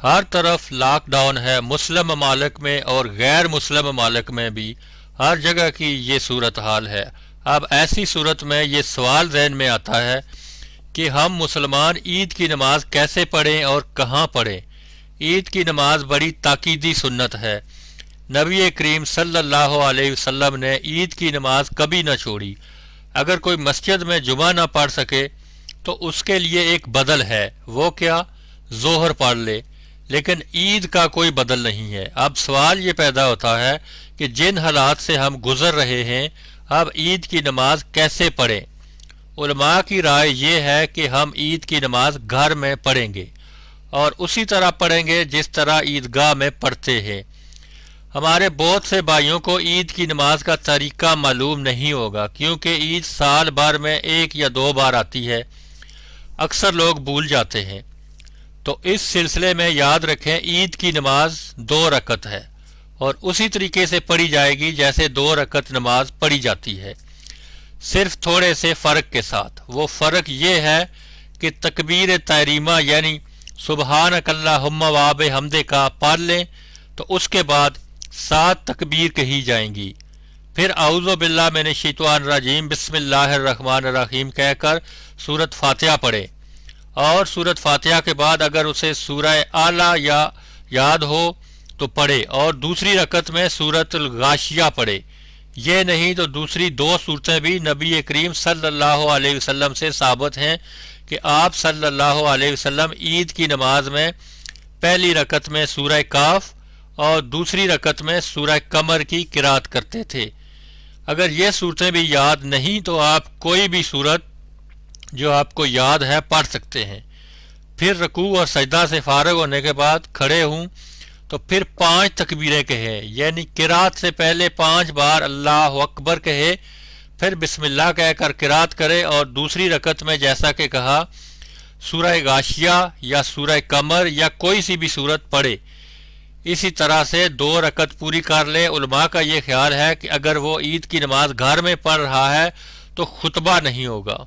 ہر طرف lock down ہے، مسلم ممالک میں اور غیر مسلم ممالک میں بھی ہر جگہ کی یہ صورتحال ہے۔ اب ایسی صورت میں یہ سوال ذہن میں آتا ہے کہ ہم مسلمان عید کی نماز کیسے پڑھیں اور کہاں پڑھیں۔ عید کی نماز بڑی تاکیدی سنت ہے۔ نبی کریم صلی اللہ علیہ وسلم نے عید کی نماز کبھی نہ چھوڑی۔ اگر کوئی مسجد میں جمعہ نہ پڑھ سکے تو اس کے لیے ایک بدل ہے، وہ کیا؟ ظہر پڑھ لے، لیکن عید کا کوئی بدل نہیں ہے۔ اب سوال یہ پیدا ہوتا ہے کہ جن حالات سے ہم گزر رہے ہیں، اب عید کی نماز کیسے پڑھیں؟ علماء کی رائے یہ ہے کہ ہم عید کی نماز گھر میں پڑھیں گے اور اسی طرح پڑھیں گے جس طرح عیدگاہ میں پڑھتے ہیں۔ ہمارے بہت سے بھائیوں کو عید کی نماز کا طریقہ معلوم نہیں ہوگا، کیونکہ عید سال بھر میں ایک یا دو بار آتی ہے، اکثر لوگ بھول جاتے ہیں۔ تو اس سلسلے میں یاد رکھیں، عید کی نماز 2 رکعت ہے اور اسی طریقے سے پڑھی جائے گی جیسے 2 رکعت نماز پڑھی جاتی ہے، صرف تھوڑے سے فرق کے ساتھ۔ وہ فرق یہ ہے کہ تکبیر تحریمہ یعنی سبحانک اللہم و بحمدک کا پڑھ لیں تو اس کے بعد 7 تکبیر کہی جائیں گی، پھر اعوذ باللہ من الشیطان الرجیم بسم اللہ الرحمن الرحیم کہہ کر سورۃ فاتحہ پڑھیں، اور سورۃ فاتحہ کے بعد اگر اسے سورہ اعلیٰ یا یاد ہو تو پڑھے اور دوسری رکعت میں سورۃ الغاشیہ پڑھے۔ یہ نہیں تو دوسری 2 صورتیں بھی نبی کریم صلی اللہ علیہ وسلم سے ثابت ہیں کہ آپ صلی اللہ علیہ وسلم عید کی نماز میں پہلی رکعت میں سورہ کاف اور دوسری رکعت میں سورہ قمر کی قرات کرتے تھے۔ اگر یہ صورتیں بھی یاد نہیں تو آپ کوئی بھی صورت جو آپ کو یاد ہے پڑھ سکتے ہیں۔ پھر رکوع اور سجدہ سے فارغ ہونے کے بعد کھڑے ہوں تو پھر 5 تکبیریں کہے، یعنی قرات سے پہلے 5 بار اللہ اکبر کہے، پھر بسم اللہ کہہ کر قرات کرے اور دوسری رکعت میں جیسا کہ کہا سورہ غاشیہ یا سورہ قمر یا کوئی سی بھی صورت پڑھے۔ اسی طرح سے 2 رکعت پوری کر لے۔ علماء کا یہ خیال ہے کہ اگر وہ عید کی نماز گھر میں پڑھ رہا ہے تو خطبہ نہیں ہوگا۔